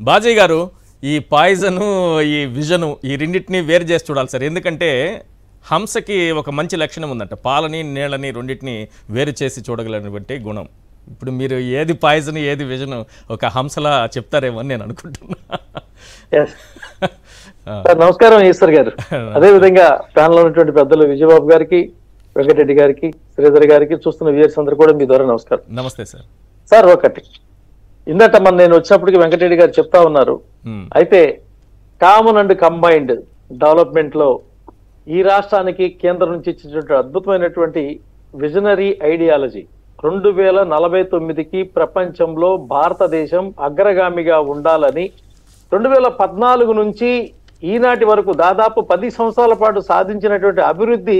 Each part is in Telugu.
బాజీ గారు ఈ పాయిజను ఈ విజను ఈ రెండింటిని వేరు చేసి చూడాలి సార్. ఎందుకంటే హంసకి ఒక మంచి లక్షణం ఉందంట, పాలని నీళ్ళని రెండింటిని వేరు చేసి చూడగలిగినటువంటి గుణం. ఇప్పుడు మీరు ఏది పాయిజన్ ఏది విజన్ ఒక హంసలా చెప్తారేమో అని నేను అనుకుంటున్నా. నమస్కారం ఈశ్వర్ గారు. అదే విధంగా ప్యానల్ ఉన్నటువంటి పెద్దలు విజయబాబు గారికి, వెంకటరెడ్డి గారికి, శ్రీధర్ గారికి, చూస్తున్న వ్యూయర్స్ అందరూ కూడా మీ ద్వారా నమస్కారం. నమస్తే సార్. సార్ ఒకటి ఇందట నేను వచ్చినప్పటికి వెంకటరెడ్డి గారు చెప్తా ఉన్నారు, అయితే కామన్ అండ్ కంబైన్డ్ డెవలప్మెంట్ లో ఈ రాష్ట్రానికి కేంద్రం నుంచి ఇచ్చినటువంటి అద్భుతమైనటువంటి విజనరీ ఐడియాలజీ 2049కి ప్రపంచంలో భారతదేశం అగ్రగామిగా ఉండాలని 2014 నుంచి ఈనాటి వరకు దాదాపు 10 సంవత్సరాల పాటు సాధించినటువంటి అభివృద్ధి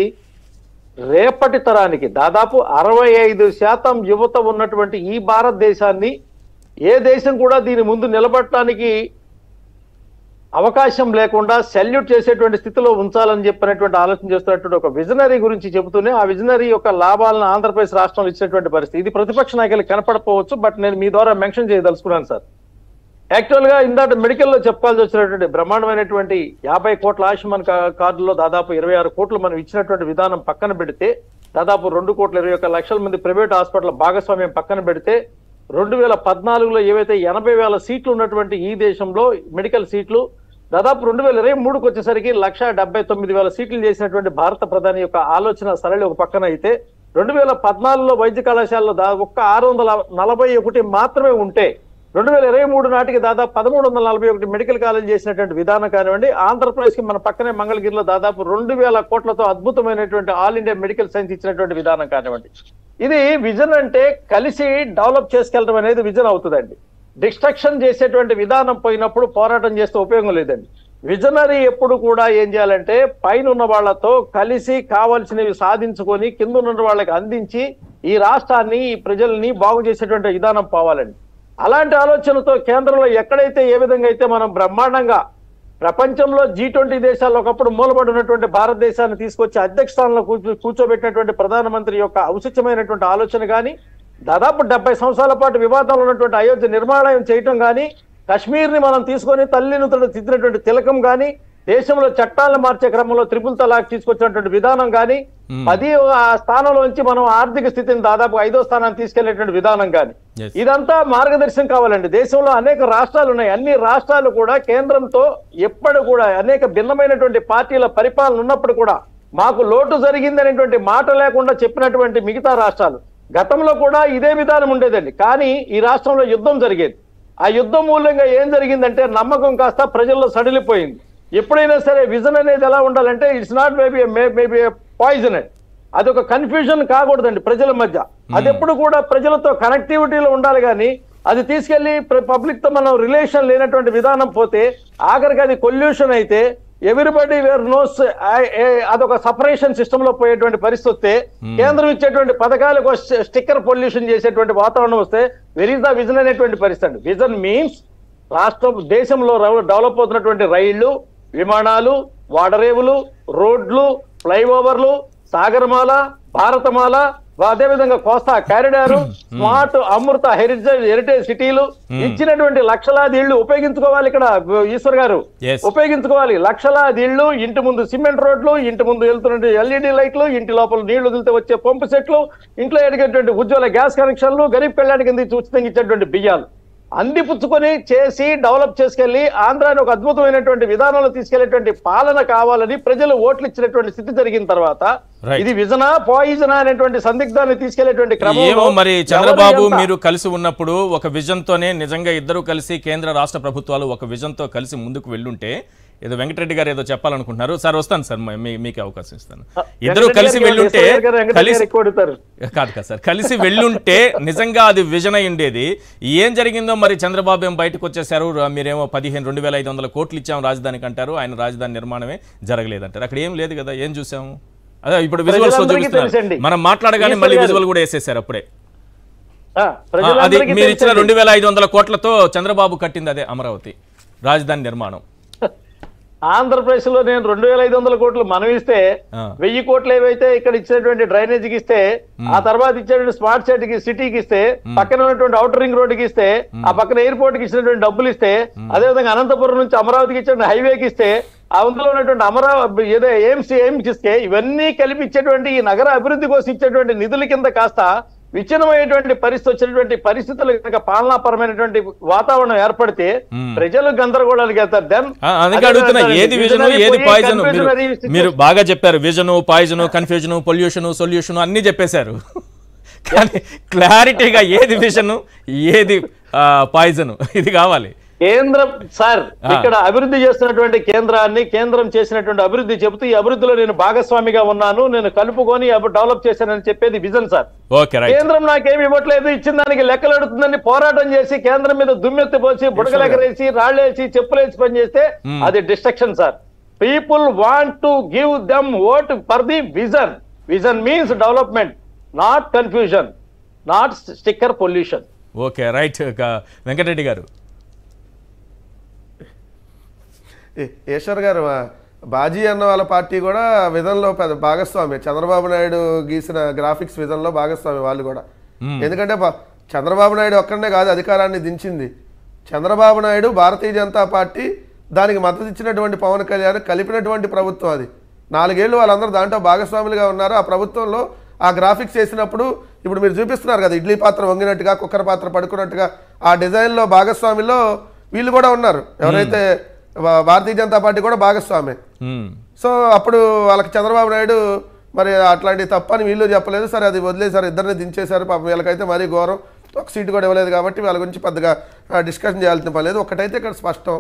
రేపటి తరానికి దాదాపు 65% యువత ఉన్నటువంటి ఈ భారతదేశాన్ని ఏ దేశం కూడా దీని ముందు నిలబడటానికి అవకాశం లేకుండా సెల్యూట్ చేసేటువంటి స్థితిలో ఉంచాలని చెప్పినటువంటి ఆలోచన చేస్తున్నటువంటి ఒక విజనరీ గురించి చెబుతూనే ఆ విజనరీ యొక్క లాభాలను ఆంధ్రప్రదేశ్ రాష్ట్రంలో ఇచ్చినటువంటి పరిస్థితి. ఇది ప్రతిపక్ష నాయకులకు కనపడకపోవచ్చు, బట్ నేను మీ ద్వారా మెన్షన్ చేయదలుచుకున్నాను సార్. యాక్చువల్ గా ఇందాక మెడికల్లో చెప్పుకోవాల్సి వచ్చినటువంటి బ్రహ్మాండమైనటువంటి 50 కోట్ల ఆయుష్మాన్ కార్డులో దాదాపు 26 కోట్లు మనం ఇచ్చినటువంటి విధానం పక్కన పెడితే, దాదాపు 2,21,00,000 మంది ప్రైవేట్ హాస్పిటల్ భాగస్వామ్యం పక్కన పెడితే, 2014లో ఏవైతే 80,000 సీట్లు ఉన్నటువంటి ఈ దేశంలో మెడికల్ సీట్లు దాదాపు 2023కి వచ్చేసరికి 1,79,000 సీట్లు చేసినటువంటి భారత ప్రధాని యొక్క ఆలోచన సరళి ఒక పక్కన అయితే, 2014లో వైద్య కళాశాలలో ఒక్క 641 మాత్రమే ఉంటే 2023 నాటికి దాదాపు 1,341 మెడికల్ కాలేజ్ చేసినటువంటి విధానం కానివ్వండి, ఆంధ్రప్రదేశ్కి మన పక్కనే మంగళగిరిలో దాదాపు 2,000 కోట్లతో అద్భుతమైనటువంటి ఆల్ ఇండియా మెడికల్ సైన్స్ ఇచ్చినటువంటి విధానం కానివ్వండి. ఇది విజన్ అంటే కలిసి డెవలప్ చేసుకెళ్ళడం అనేది విజన్ అవుతుందండి. డిస్ట్రక్షన్ చేసేటువంటి విధానం పోయినప్పుడు పోరాటం చేస్తే ఉపయోగం లేదండి. విజనరీ ఎప్పుడు కూడా ఏం చేయాలంటే పైన ఉన్న వాళ్లతో కలిసి కావాల్సినవి సాధించుకొని కింద ఉన్న వాళ్ళకి అందించి ఈ రాష్ట్రాన్ని ఈ ప్రజల్ని బాగు చేసేటువంటి విధానం పోవాలండి. అలాంటి ఆలోచనతో కేంద్రంలో ఎక్కడైతే ఏ విధంగా అయితే మనం బ్రహ్మాండంగా ప్రపంచంలో G20 దేశాల్లో ఒకప్పుడు మూలబడి ఉన్నటువంటి భారతదేశాన్ని తీసుకొచ్చి అధ్యక్ష స్థానంలో కూర్చోబెట్టినటువంటి ప్రధానమంత్రి యొక్క ఔచిత్యమైనటువంటి ఆలోచన కానీ, దాదాపు 70 సంవత్సరాల పాటు వివాదంలో ఉన్నటువంటి అయోధ్య నిర్మాణం చేయటం కానీ, కశ్మీర్ని మనం తీసుకొని తల్లిని తిద్దినటువంటి తిలకం కానీ, దేశంలో చట్టాలను మార్చే క్రమంలో త్రిపుల్ తలాక్ తీసుకొచ్చినటువంటి విధానం కానీ, 10వ స్థానంలోంచి మనం ఆర్థిక స్థితిని దాదాపు 5వ స్థానాన్ని తీసుకెళ్లేటువంటి విధానం కానీ, ఇదంతా మార్గదర్శనం కావాలండి. దేశంలో అనేక రాష్ట్రాలు ఉన్నాయి. అన్ని రాష్ట్రాలు కూడా కేంద్రంతో ఎప్పుడు కూడా అనేక భిన్నమైనటువంటి పార్టీల పరిపాలన ఉన్నప్పుడు కూడా మాకు లోటు జరిగింది అనేటువంటి మాట లేకుండా చెప్పినటువంటి మిగతా రాష్ట్రాలు గతంలో కూడా ఇదే విధానం ఉండేదండి. కానీ ఈ రాష్ట్రంలో యుద్ధం జరిగేది. ఆ యుద్ధం మూలంగా ఏం జరిగిందంటే నమ్మకం కాస్త ప్రజల్లో సడిలిపోయింది. ఎప్పుడైనా సరే విజన్ అనేది ఎలా ఉండాలంటే ఇట్స్ నాట్ మేబీ పాయిజన్, అది ఒక కన్ఫ్యూజన్ కాకూడదండి ప్రజల మధ్య. అది ఎప్పుడు కూడా ప్రజలతో కనెక్టివిటీలో ఉండాలి. కానీ అది తీసుకెళ్లి పబ్లిక్ తో మనం రిలేషన్ లేనటువంటి విధానం పోతే ఆఖరికి అది కొల్యూషన్ అయితే ఎవ్రీబడి వేర్ నోస్, అదొక సపరేషన్ సిస్టమ్ లో పోయేటువంటి పరిస్థితి వస్తే, కేంద్రం ఇచ్చేటువంటి పథకాలకు స్టిక్కర్ పొల్యూషన్ చేసేటువంటి వాతావరణం వస్తే వెర్ ఈస్ ద విజన్ అనేటువంటి పరిస్థితి అండి. విజన్ మీన్స్ రాష్ట్రం దేశంలో డెవలప్ అవుతున్నటువంటి రైళ్లు, విమానాలు, వాడరేవులు, రోడ్లు, ఫ్లైఓవర్లు, సాగరమాల, భారతమాల, అదేవిధంగా కోస్తా కారిడారు, స్మార్ట్ అమృత హెరిటేజ్ సిటీలు ఇచ్చినటువంటి లక్షలాది ఇళ్లు ఉపయోగించుకోవాలి. ఇక్కడ ఈశ్వర్ గారు ఉపయోగించుకోవాలి. లక్షలాది ఇళ్లు, ఇంటి ముందు సిమెంట్ రోడ్లు, ఇంటి ముందు వెళ్తున్న LED లైట్లు, ఇంటి లోపల నీళ్లు వదిలితే వచ్చే పంపు సెట్లు, ఇంట్లో ఎదిగేటువంటి ఉజ్వల గ్యాస్ కనెక్షన్లు, గరీబ్ కళ్యాణ్ కింద ఉచితంగా ఇచ్చేటువంటి బియ్యాలు అందిపుచ్చుకొని చేసి డెవలప్ చేసుకెళ్లి ఆంధ్రాని ఒక అద్భుతమైనటువంటి విధానంలో తీసుకెళ్లేటువంటి పాలన కావాలని ప్రజలు ఓట్లు ఇచ్చినటువంటి స్థితి జరిగిన తర్వాత ఇది విజనా పాయిజనా అనేటువంటి సందిగ్ధాన్ని తీసుకెళ్లేటువంటి క్రమంలో మరి చంద్రబాబు మీరు కలిసి ఉన్నప్పుడు ఒక విజన్ తోనే నిజంగా ఇద్దరు కలిసి కేంద్ర రాష్ట్ర ప్రభుత్వాలు ఒక విజన్ తో కలిసి ముందుకు వెళ్ళుంటే, ఏదో వెంకటరెడ్డి గారు ఏదో చెప్పాలనుకుంటున్నారు సార్. వస్తాను సార్, మీకు అవకాశం ఇస్తాను. ఇద్దరు కలిసి వెళ్ళుంటే కాదు సార్, కలిసి వెళ్ళుంటే నిజంగా అది విజన్ అయి ఉండేది. ఏం జరిగిందో మరి చంద్రబాబు ఏం బయటకు వచ్చేసారు, మీరేమో 2,500 కోట్లు ఇచ్చాము రాజధానికి అంటారు, ఆయన రాజధాని నిర్మాణమే జరగలేదంటారు. అక్కడ ఏం లేదు కదా, ఏం చూసాము? అదే ఇప్పుడు విజువల్స్ చూపిస్తున్నారు, మనం మాట్లాడగానే మళ్ళీ విజువల్ కూడా వేసేసారు అప్పుడే. అది మీరు ఇచ్చిన 2,500 కోట్లతో చంద్రబాబు కట్టింది అదే అమరావతి రాజధాని నిర్మాణం. ఆంధ్రప్రదేశ్ లో నేను 2,500 కోట్లు మనం ఇస్తే 1000 కోట్లు ఏవైతే ఇక్కడ ఇచ్చినటువంటి డ్రైనేజీకి ఇస్తే ఆ తర్వాత ఇచ్చేటువంటి స్మార్ట్ సిటీకి ఇస్తే పక్కన ఉన్నటువంటి అవుటర్ రింగ్ రోడ్డుకి ఇస్తే ఆ పక్కన ఎయిర్పోర్ట్ కి ఇచ్చినటువంటి డబ్బులు ఇస్తే అదేవిధంగా అనంతపురం నుంచి అమరావతికి ఇచ్చిన హైవేకి ఇస్తే అందులో ఉన్నటువంటి అమరావతి ఏదో ఎయిమ్స్ ఇస్తే ఇవన్నీ కలిపి ఇచ్చేటువంటి ఈ నగర అభివృద్ధి కోసం ఇచ్చేటువంటి నిధుల కింద కాస్త విచ్ఛిన్నమైనటువంటి పరిస్థితి వచ్చినటువంటి పరిస్థితులు కనుక పాలనాపరమైనటువంటి వాతావరణం ఏర్పడితే ప్రజలు గందరగోళానికి వెళ్తారు. దెన్ అందుకే అడుగుతున్నా ఏది విజన్ ఏది పాయిజన్. మీరు బాగా చెప్పారు, vision, poison, confusion, pollution, solution అన్ని చెప్పేశారు. కానీ క్లారిటీగా ఏది విజన్ ఏది పాయిజన్ ఇది కావాలి. కేంద్రం సార్ ఇక్కడ అభివృద్ధి చేస్తున్నటువంటి కేంద్రం చేసినటువంటి అభివృద్ధి చెబుతూ ఈ అభివృద్ధిలో నేను భాగస్వామిగా ఉన్నాను, నేను కలుపుకొని డెవలప్ చేశానని చెప్పేది విజన్ సార్. కేంద్రం నాకేమి ఇవ్వట్లేదు, ఇచ్చిన దానికి లెక్కలు అడుగుతుందని పోరాటం చేసి కేంద్రం మీద దుమ్మెత్తి పోసి బుడగలెగరేసి రాళ్లేసి చెప్పులేసి పని చేస్తే అది destruction sir. People want to give them vote for the vision. Vision means development, not confusion, not sticker pollution. Okay right. Venkatareddy గారు. ఈశ్వర్ గారు, బాజీ అన్న వాళ్ళ పార్టీ కూడా విధంలో పెద్ద భాగస్వామి. చంద్రబాబు నాయుడు గీసిన గ్రాఫిక్స్ విధంలో భాగస్వామి వాళ్ళు కూడా. ఎందుకంటే చంద్రబాబు నాయుడు ఒక్కడే కాదు అధికారాన్ని దించింది. చంద్రబాబు నాయుడు, భారతీయ జనతా పార్టీ, దానికి మద్దతు ఇచ్చినటువంటి పవన్ కళ్యాణ్ కలిపినటువంటి ప్రభుత్వం అది. 4 ఏళ్ళు వాళ్ళందరూ దాంట్లో భాగస్వాములుగా ఉన్నారు. ఆ ప్రభుత్వంలో ఆ గ్రాఫిక్స్ చేసినప్పుడు ఇప్పుడు మీరు చూపిస్తున్నారు కదా, ఇడ్లీ పాత్ర వంగినట్టుగా, కుక్కర్ పాత్ర పడుకున్నట్టుగా ఆ డిజైన్లో భాగస్వామిలో వీళ్ళు కూడా ఉన్నారు. ఎవరైతే భారతీయ జనతా పార్టీ కూడా భాగస్వామి. సో అప్పుడు వాళ్ళకి చంద్రబాబు నాయుడు మరి అట్లాంటి తప్పని వీళ్ళు చెప్పలేదు. సరే అది వదిలేసారు, ఇద్దరిని దించేశారు. పాపం వీళ్ళకైతే మరీ ఘోరం, ఒక సీటు కూడా ఇవ్వలేదు కాబట్టి వాళ్ళ గురించి పెద్దగా డిస్కషన్ చేయాల్సిన పని లేదు. ఒకటైతే ఇక్కడ స్పష్టం,